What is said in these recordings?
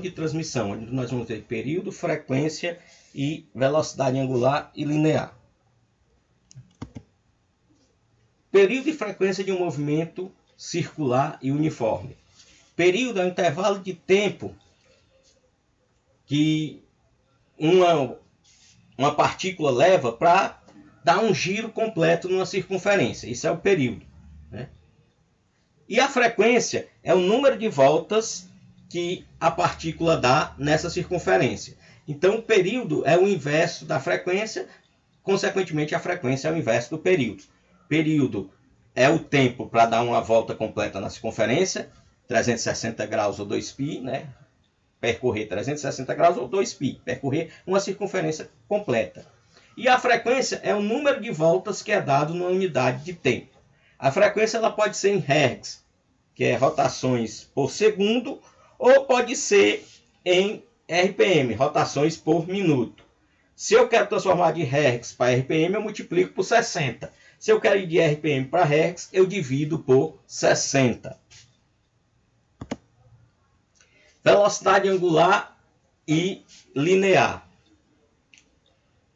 de transmissão, onde nós vamos ter período, frequência e velocidade angular e linear. Período e frequência de um movimento circular e uniforme. Período é o intervalo de tempo que uma partícula leva para dar um giro completo numa circunferência. Isso é o período, né? E a frequência é o número de voltas que a partícula dá nessa circunferência. Então, o período é o inverso da frequência, consequentemente, a frequência é o inverso do período. Período é o tempo para dar uma volta completa na circunferência, 360 graus ou 2π, né? Percorrer 360 graus ou 2π, percorrer uma circunferência completa. E a frequência é o número de voltas que é dado numa unidade de tempo. A frequência ela pode ser em Hertz, que é rotações por segundo, ou pode ser em RPM, rotações por minuto. Se eu quero transformar de Hertz para RPM, eu multiplico por 60. Se eu quero ir de RPM para Hertz, eu divido por 60. Velocidade angular e linear.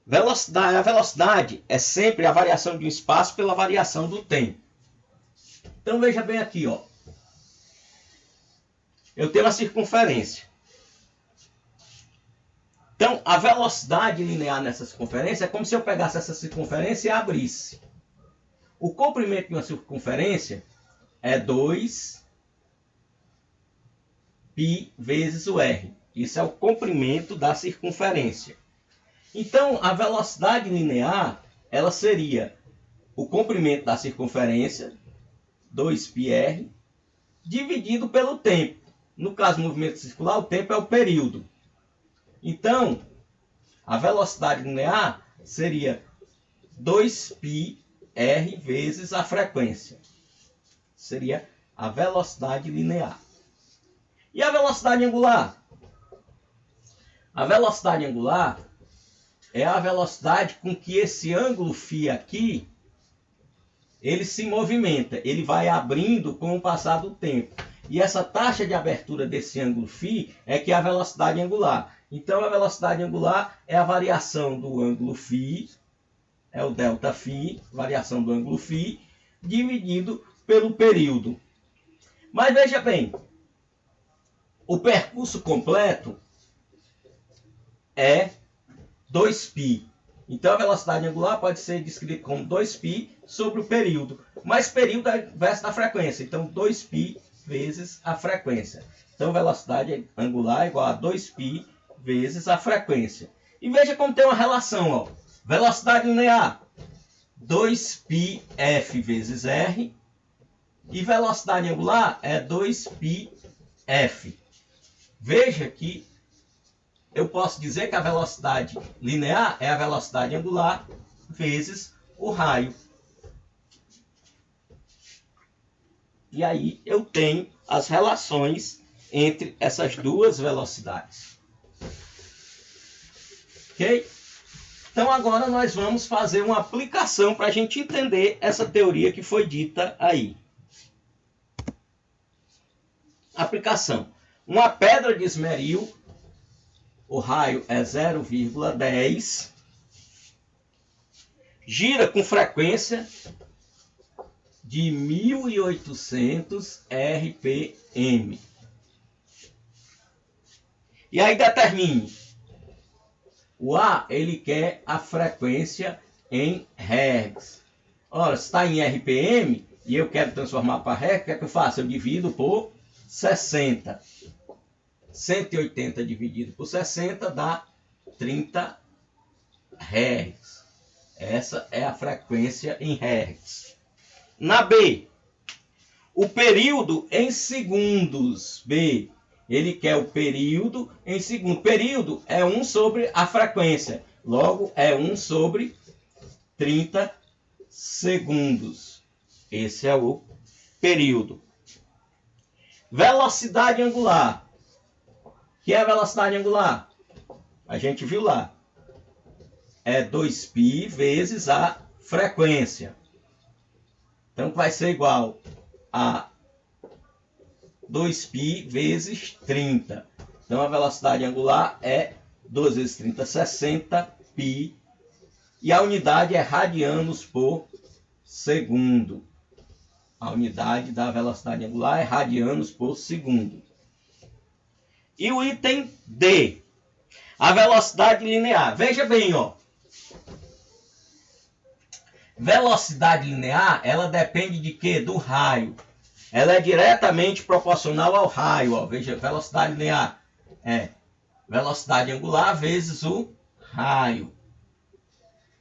A velocidade é sempre a variação de um espaço pela variação do tempo. Então veja bem aqui, ó. Eu tenho uma circunferência. Então a velocidade linear nessa circunferência é como se eu pegasse essa circunferência e abrisse. O comprimento de uma circunferência é 2π vezes o r. Isso é o comprimento da circunferência. Então, a velocidade linear, ela seria o comprimento da circunferência, 2πr, dividido pelo tempo. No caso do movimento circular, o tempo é o período. Então, a velocidade linear seria 2πr vezes a frequência. Seria a velocidade linear. E a velocidade angular? A velocidade angular é a velocidade com que esse ângulo φ aqui, ele se movimenta, ele vai abrindo com o passar do tempo. E essa taxa de abertura desse ângulo φ é que é a velocidade angular. Então a velocidade angular é a variação do ângulo φ, é o ΔΦ, variação do ângulo φ, dividido pelo período. Mas veja bem, o percurso completo é 2π. Então a velocidade angular pode ser descrita como 2π sobre o período. Mas período é inverso da frequência. Então 2π vezes a frequência. Então velocidade angular é igual a 2π vezes a frequência. E veja como tem uma relação, ó. Velocidade linear, 2πf vezes r. E velocidade angular é 2πf. Veja que eu posso dizer que a velocidade linear é a velocidade angular vezes o raio. E aí eu tenho as relações entre essas duas velocidades. Ok? Então agora nós vamos fazer uma aplicação para a gente entender essa teoria que foi dita aí. Aplicação. Uma pedra de esmeril, o raio é 0,10, gira com frequência de 1800 RPM. E aí determine. O A, ele quer a frequência em Hertz. Ora, se está em RPM e eu quero transformar para Hertz, o que é que eu faço? Eu divido por 60. 180 dividido por 60 dá 30 Hz. Essa é a frequência em Hz. Na B, o período em segundos. B, ele quer o período em segundos. Período é 1 sobre a frequência. Logo, é 1 sobre 30 segundos. Esse é o período. Velocidade angular. O que é a velocidade angular? A gente viu lá. É 2π vezes a frequência. Então vai ser igual a 2π vezes 30. Então a velocidade angular é 2 vezes 30, 60 π. E a unidade é radianos por segundo. A unidade da velocidade angular é radianos por segundo. E o item D, a velocidade linear. Veja bem, ó. Velocidade linear, ela depende de quê? Do raio. Ela é diretamente proporcional ao raio, ó. Veja, velocidade linear é velocidade angular vezes o raio.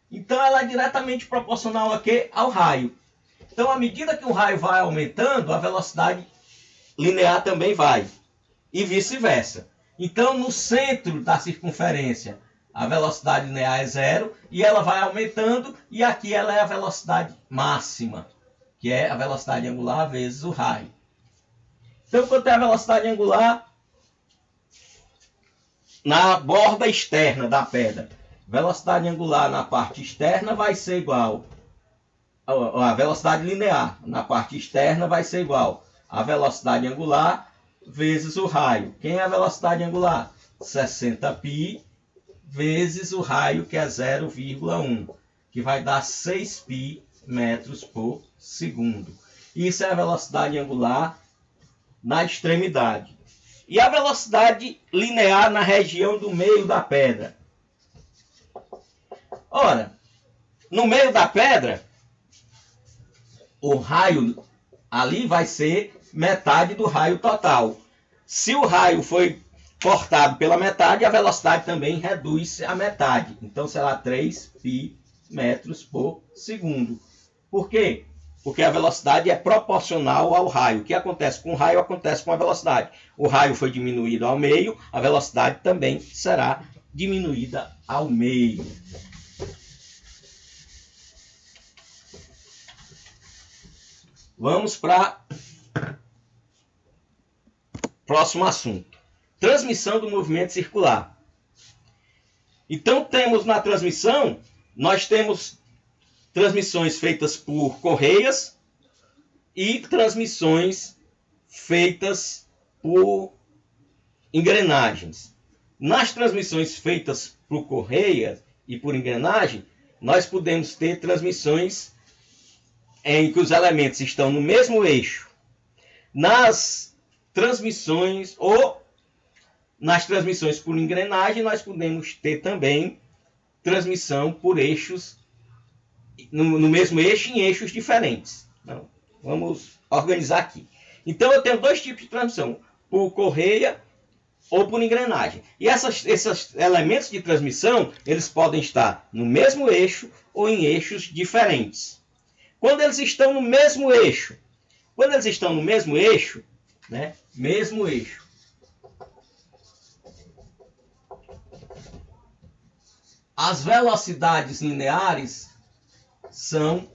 Então, ela é diretamente proporcional a quê? Ao raio. Então, à medida que o raio vai aumentando, a velocidade linear também vai. E vice-versa. Então, no centro da circunferência, a velocidade linear é zero e ela vai aumentando, e aqui ela é a velocidade máxima, que é a velocidade angular vezes o raio. Então, quanto é a velocidade angular na borda externa da pedra? Velocidade angular na parte externa vai ser igual a velocidade linear na parte externa vai ser igual a velocidade angular vezes o raio. Quem é a velocidade angular? 60 π vezes o raio, que é 0,1, que vai dar 6 π metros por segundo. Isso é a velocidade angular na extremidade. E a velocidade linear na região do meio da pedra? Ora, no meio da pedra, o raio ali vai ser metade do raio total. Se o raio foi cortado pela metade, a velocidade também reduz a metade. Então será 3 π metros por segundo. Por quê? Porque a velocidade é proporcional ao raio. O que acontece com o raio acontece com a velocidade. O raio foi diminuído ao meio, a velocidade também será diminuída ao meio. Vamos para o próximo assunto. Transmissão do movimento circular. Então, temos na transmissão, nós temos transmissões feitas por correias e transmissões feitas por engrenagens. Nas transmissões feitas por correia e por engrenagem, nós podemos ter transmissões em que os elementos estão no mesmo eixo. Nas transmissões por engrenagem, nós podemos ter também transmissão por eixos, no mesmo eixo, em eixos diferentes. Então, vamos organizar aqui. Então, eu tenho dois tipos de transmissão, por correia ou por engrenagem. E esses elementos de transmissão, eles podem estar no mesmo eixo ou em eixos diferentes. Quando eles estão no mesmo eixo, né? Mesmo eixo. As velocidades lineares são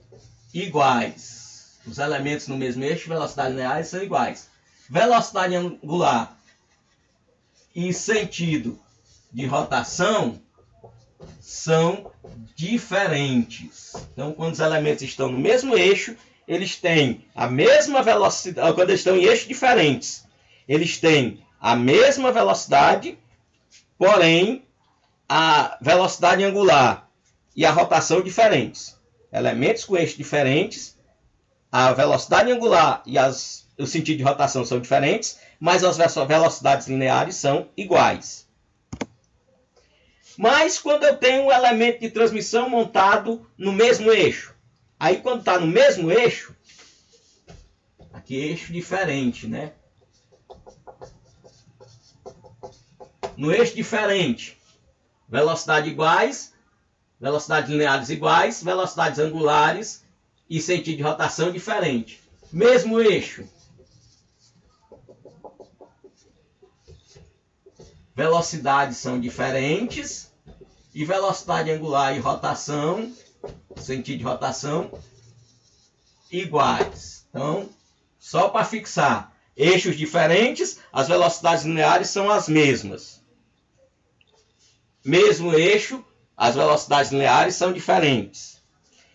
iguais. Os elementos no mesmo eixo, velocidades lineares são iguais. Velocidade angular e sentido de rotação são diferentes. Então, quando os elementos estão no mesmo eixo, eles têm a mesma velocidade. Quando eles estão em eixos diferentes, eles têm a mesma velocidade, porém a velocidade angular e a rotação diferentes. Elementos com eixos diferentes, a velocidade angular e o sentido de rotação são diferentes, mas as velocidades lineares são iguais. Mas quando eu tenho um elemento de transmissão montado no mesmo eixo, aí quando está no mesmo eixo, aqui eixo diferente, né? No eixo diferente, velocidade iguais, velocidades lineares iguais, velocidades angulares e sentido de rotação diferente. Mesmo eixo, velocidades são diferentes e velocidade angular e rotação, sentido de rotação, iguais. Então, só para fixar, eixos diferentes, as velocidades lineares são as mesmas. Mesmo eixo, as velocidades lineares são diferentes.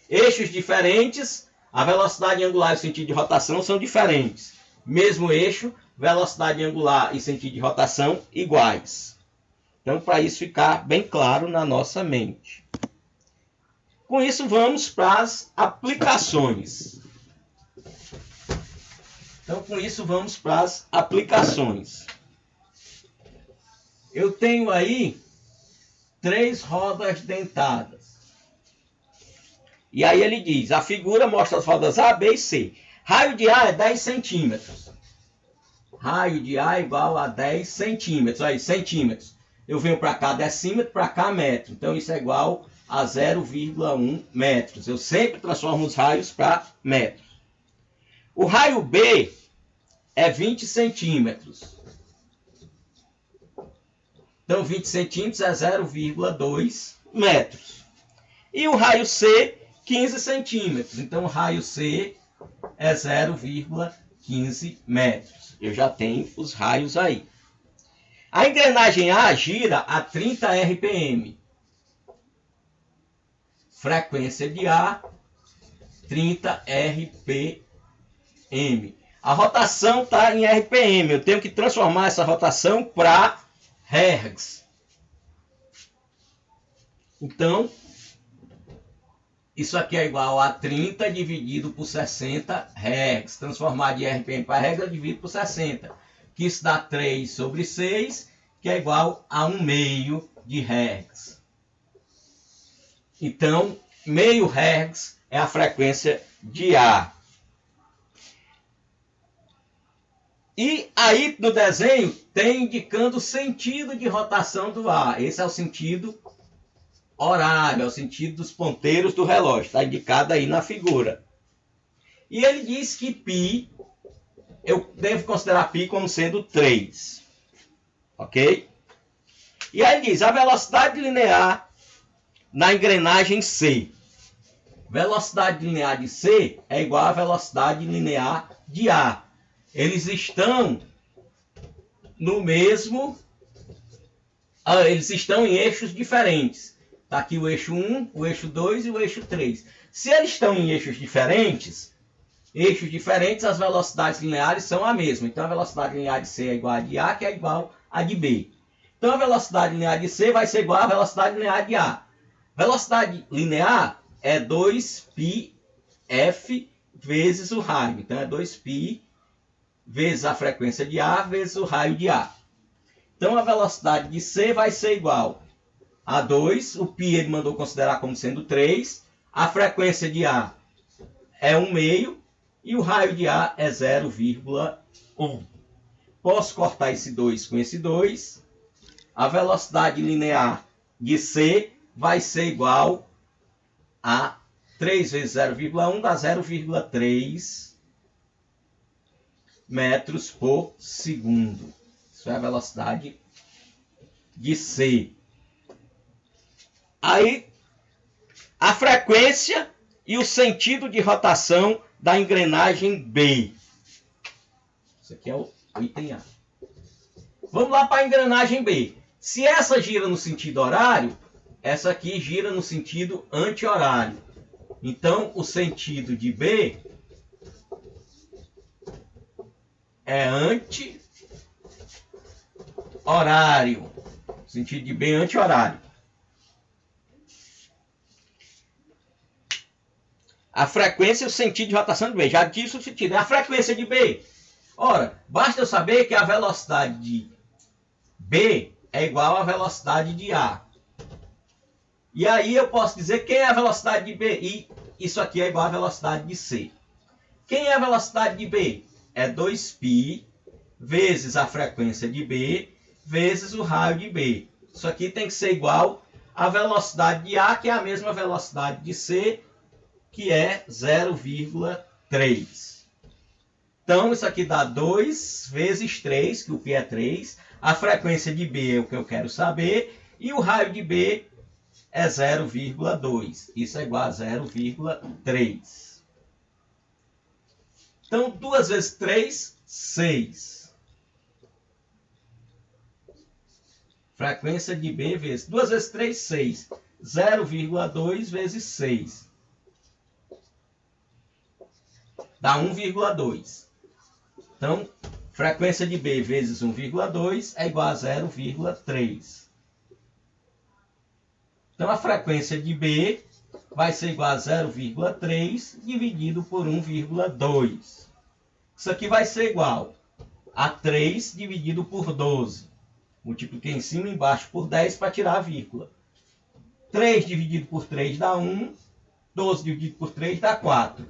Eixos diferentes, a velocidade angular e o sentido de rotação são diferentes. Mesmo eixo, velocidade angular e sentido de rotação iguais. Então, para isso ficar bem claro na nossa mente. Com isso, vamos para as aplicações. Então, com isso, vamos para as aplicações. Eu tenho aí 3 rodas dentadas. E aí ele diz, a figura mostra as rodas A, B e C. Raio de A é 10 centímetros. Raio de A é igual a 10 centímetros. Aí, centímetros. Eu venho para cá decímetro, para cá metro. Então, isso é igual a 0,1 metros. Eu sempre transformo os raios para metros. O raio B é 20 centímetros. Então, 20 centímetros é 0,2 metros. E o raio C, 15 centímetros. Então, o raio C é 0,15 metros. Eu já tenho os raios aí. A engrenagem A gira a 30 RPM. Frequência de A, 30 RPM. A rotação está em RPM. Eu tenho que transformar essa rotação para Hertz. Então, isso aqui é igual a 30 dividido por 60 Hertz. Transformar de RPM para Hertz eu divido por 60. Que isso dá 3 sobre 6, que é igual a 1/2 de Hertz. Então, meio Hertz é a frequência de A. E aí no desenho tem indicando o sentido de rotação do A. Esse é o sentido horário, é o sentido dos ponteiros do relógio. Está indicado aí na figura. E ele diz que π, eu devo considerar π como sendo 3. Ok? E aí ele diz, a velocidade linear na engrenagem C. Velocidade linear de C é igual à velocidade linear de A. Eles estão no mesmo... eles estão em eixos diferentes. Está aqui o eixo 1, o eixo 2 e o eixo 3. Se eles estão em eixos diferentes, as velocidades lineares são a mesma. Então, a velocidade linear de C é igual a de A, que é igual a de B. Então, a velocidade linear de C vai ser igual à velocidade linear de A. Velocidade linear é 2πf vezes o raio. Então, é 2π vezes a frequência de A vezes o raio de A. Então, a velocidade de C vai ser igual a 2. O π ele mandou considerar como sendo 3. A frequência de A é 1/2. E o raio de A é 0,1. Posso cortar esse 2 com esse 2. A velocidade linear de C vai ser igual a 3 vezes 0,1 dá 0,3 metros por segundo. Isso é a velocidade de C. Aí, a frequência e o sentido de rotação da engrenagem B. Isso aqui é o item A. Vamos lá para a engrenagem B. Se essa gira no sentido horário, essa aqui gira no sentido anti-horário. Então, o sentido de B é anti-horário. O sentido de B é anti-horário. A frequência e o sentido de rotação de B. Já disse o sentido. É a frequência de B. Ora, basta eu saber que a velocidade de B é igual à velocidade de A. E aí eu posso dizer quem é a velocidade de B. E isso aqui é igual à velocidade de C. Quem é a velocidade de B? É 2π vezes a frequência de B vezes o raio de B. Isso aqui tem que ser igual à velocidade de A, que é a mesma velocidade de C, que é 0,3. Então, isso aqui dá 2 vezes 3, que o π é 3. A frequência de B é o que eu quero saber. E o raio de B é 0,2. Isso é igual a 0,3. Então, 2 vezes 3, 6. Frequência de B vezes 2 vezes 3, 6. 0,2 vezes 6. Dá 1,2. Então, frequência de B vezes 1,2 é igual a 0,3. Então, a frequência de B vai ser igual a 0,3 dividido por 1,2. Isso aqui vai ser igual a 3 dividido por 12. Multipliquei em cima e embaixo por 10 para tirar a vírgula. 3 dividido por 3 dá 1. 12 dividido por 3 dá 4.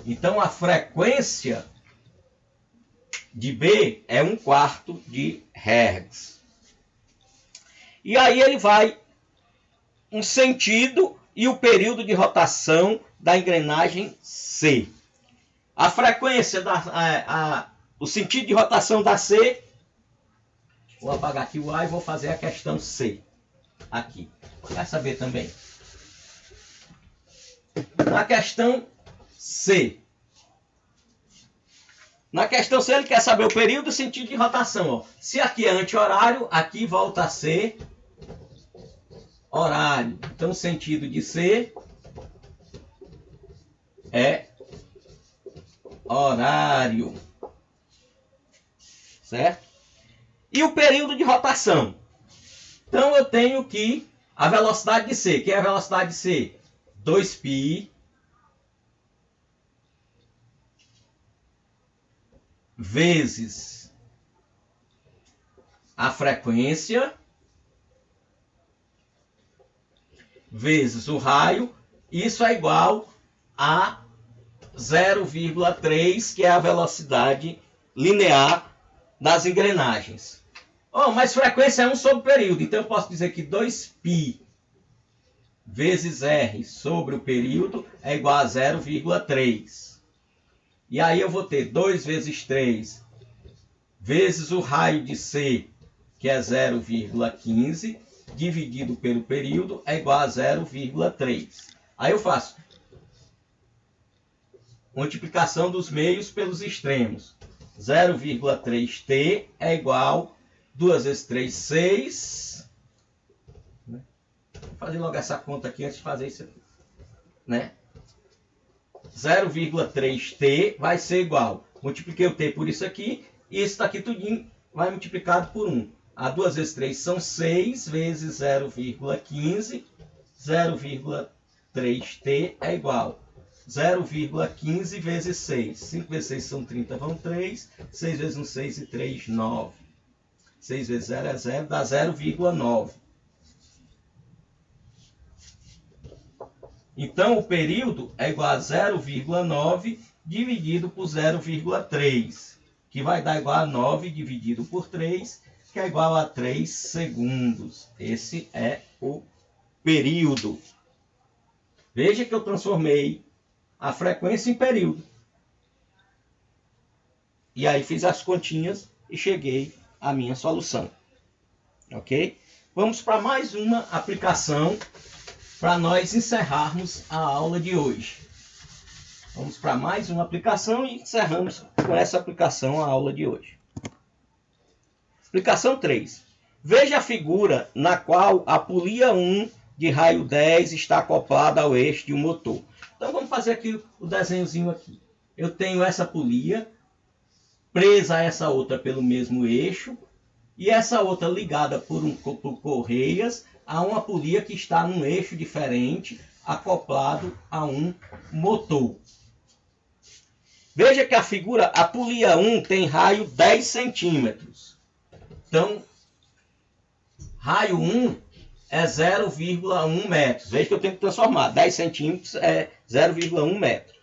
Então, a frequência de B é 1/4 de Hz. E aí ele vai um sentido e o período de rotação da engrenagem C. A frequência, o sentido de rotação da C, vou apagar aqui o A e vou fazer a questão C. Aqui. Vai saber também. Na questão C. Na questão C, ele quer saber o período e o sentido de rotação. Ó. Se aqui é anti-horário, aqui volta a ser horário. Então, o sentido de C é horário. Certo? E o período de rotação? Então, eu tenho que a velocidade de C. Que é a velocidade de C? 2π vezes a frequência vezes o raio. Isso é igual a 0,3, que é a velocidade linear das engrenagens. Oh, mas frequência é 1 sobre período. Então, eu posso dizer que 2π vezes R sobre o período é igual a 0,3. E aí eu vou ter 2 vezes 3 vezes o raio de C, que é 0,15, dividido pelo período, é igual a 0,3. Aí eu faço multiplicação dos meios pelos extremos. 0,3t é igual a 2 vezes 3, 6. Vou fazer logo essa conta aqui antes de fazer isso aqui. Né? 0,3t vai ser igual. Multipliquei o t por isso aqui. E isso daqui tudinho vai multiplicado por 1. A 2 vezes 3 são 6 vezes 0,15. 0,3t é igual a 0,15 vezes 6. 5 vezes 6 são 30, vão 3. 6 vezes 1, 6 e 3, 9. 6 vezes 0 é 0, dá 0,9. Então, o período é igual a 0,9 dividido por 0,3, que vai dar igual a 9 dividido por 3, que é igual a 3 segundos. Esse é o período. Veja que eu transformei a frequência em período. E aí fiz as continhas e cheguei à minha solução. Ok? Vamos para mais uma aplicação para nós encerrarmos a aula de hoje. Vamos para mais uma aplicação e encerramos com essa aplicação a aula de hoje. Aplicação 3. Veja a figura na qual a polia 1 de raio 10 está acoplada ao eixo de um motor. Então vamos fazer aqui o desenhozinho aqui. Eu tenho essa polia presa a essa outra pelo mesmo eixo e essa outra ligada por correias a uma polia que está num eixo diferente, acoplado a um motor. Veja que a figura, a polia 1 tem raio 10 centímetros. Então, raio 1 é 0,1 metros. Veja que eu tenho que transformar. 10 centímetros é 0,1 metro.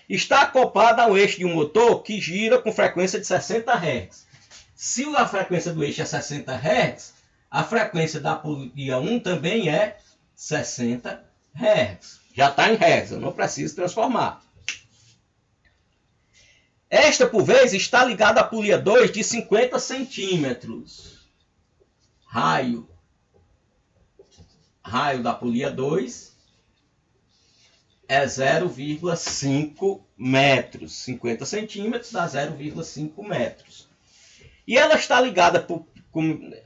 Está acoplada ao eixo de um motor que gira com frequência de 60 Hz. Se a frequência do eixo é 60 Hz, a frequência da polia 1 também é 60 Hz. Já está em Hz, eu não preciso transformar. Esta, por vez, está ligada à polia 2 de 50 centímetros. Raio da polia 2 é 0,5 metros. 50 centímetros dá 0,5 metros. E ela está ligada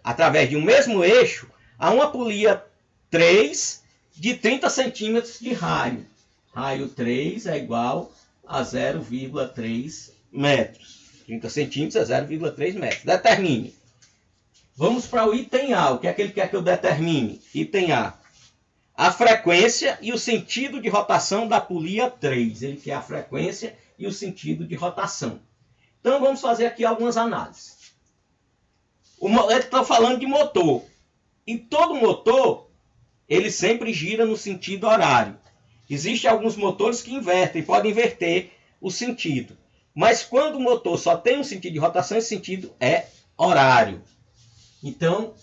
através de um mesmo eixo a uma polia 3 de 30 centímetros de raio. Raio 3 é igual a 0,3 metros. 30 centímetros é 0,3 metros. Determine. Vamos para o item A. O que é que ele quer que eu determine? Item A. A frequência e o sentido de rotação da polia 3. Ele quer a frequência e o sentido de rotação. Então, vamos fazer aqui algumas análises. Ele está falando de motor. E todo motor, ele sempre gira no sentido horário. Existem alguns motores que invertem, podem inverter o sentido. Mas quando o motor só tem um sentido de rotação, esse sentido é horário. Então,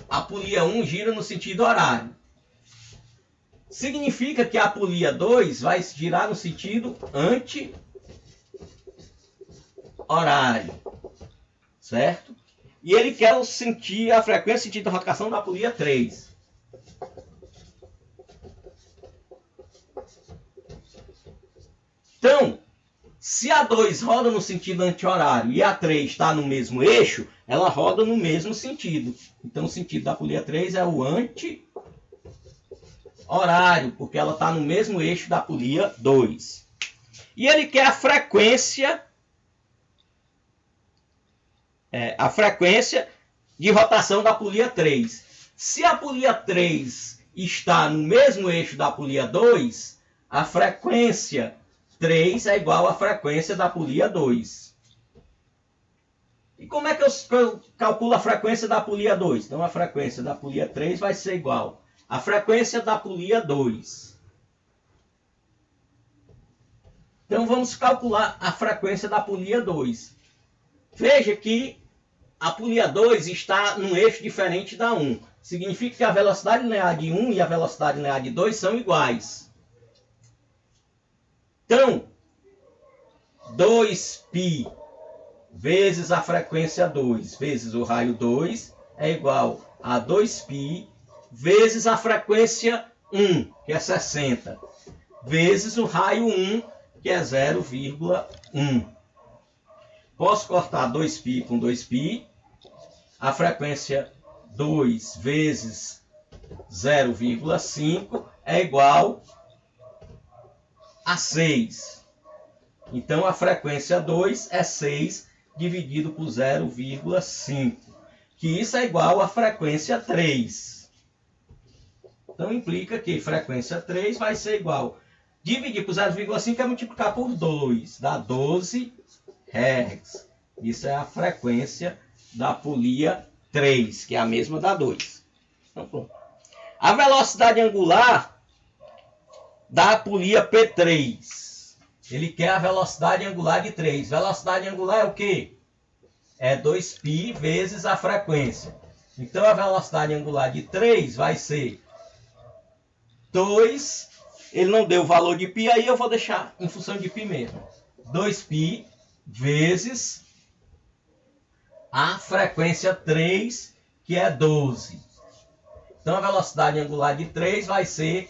a polia 1 gira no sentido horário. Significa que a polia 2 vai girar no sentido anti-horário. Certo? E ele quer sentir a frequência e sentido de rotação da polia 3. Então, se a 2 roda no sentido anti-horário e a 3 está no mesmo eixo, ela roda no mesmo sentido. Então, o sentido da polia 3 é o anti-horário, porque ela está no mesmo eixo da polia 2. E ele quer a frequência de rotação da polia 3. Se a polia 3 está no mesmo eixo da polia 2, a frequência 3 é igual à frequência da polia 2. E como é que eu calculo a frequência da polia 2? Então, a frequência da polia 3 vai ser igual à frequência da polia 2. Então, vamos calcular a frequência da polia 2. Veja que a polia 2 está num eixo diferente da 1. Significa que a velocidade linear de 1 e a velocidade linear de 2 são iguais. Então, 2π vezes a frequência 2 vezes o raio 2 é igual a 2π vezes a frequência 1, que é 60, vezes o raio 1, que é 0,1. Posso cortar 2π com 2π. A frequência 2 vezes 0,5 é igual a 6. Então, a frequência 2 é 6 dividido por 0,5, que isso é igual à frequência 3. Então, implica que frequência 3 vai ser igual. Dividir por 0,5 é multiplicar por 2, dá 12 Hz. Isso é a frequência da polia 3, que é a mesma da 2. Então, pronto. A velocidade angular da polia P3. Ele quer a velocidade angular de 3. Velocidade angular é o quê? É 2π vezes a frequência. Então, a velocidade angular de 3 vai ser 2. Ele não deu o valor de π, aí eu vou deixar em função de π mesmo. 2π vezes a frequência 3, que é 12. Então, a velocidade angular de 3 vai ser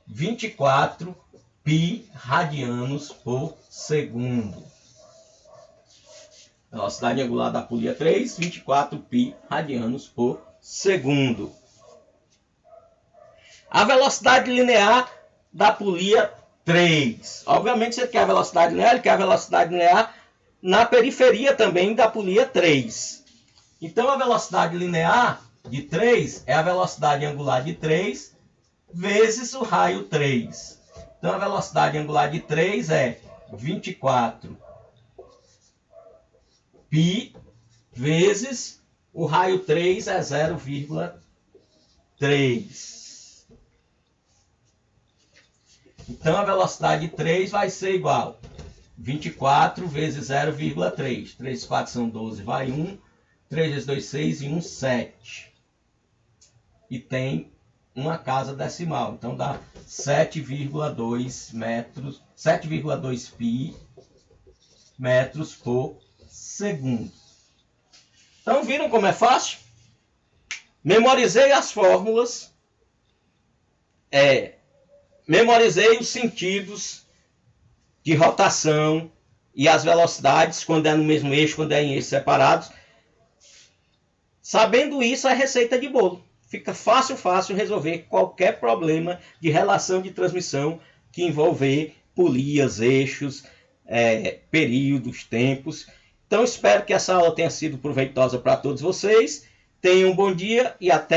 24 π radianos por segundo. Velocidade angular da polia 3, 24 π radianos por segundo. A velocidade linear da polia 3. Obviamente, você quer a velocidade linear, ele quer a velocidade linear na periferia também da polia 3. Então, a velocidade linear de 3 é a velocidade angular de 3 vezes o raio 3. Então, a velocidade angular de 3 é 24 π vezes o raio 3 é 0,3. Então, a velocidade 3 vai ser igual a 24 vezes 0,3. 3, 4 são 12, vai 1. 3 vezes 2, 6 e 1, 7. E tem uma casa decimal. Então, dá 7,2 metros, 7,2 π metros por segundo. Então, viram como é fácil? Memorizei as fórmulas. Memorizei os sentidos de rotação e as velocidades, quando é no mesmo eixo, quando é em eixos separados. Sabendo isso, é receita de bolo. Fica fácil resolver qualquer problema de relação de transmissão que envolver polias, eixos, períodos, tempos. Então espero que essa aula tenha sido proveitosa para todos vocês. Tenham um bom dia e até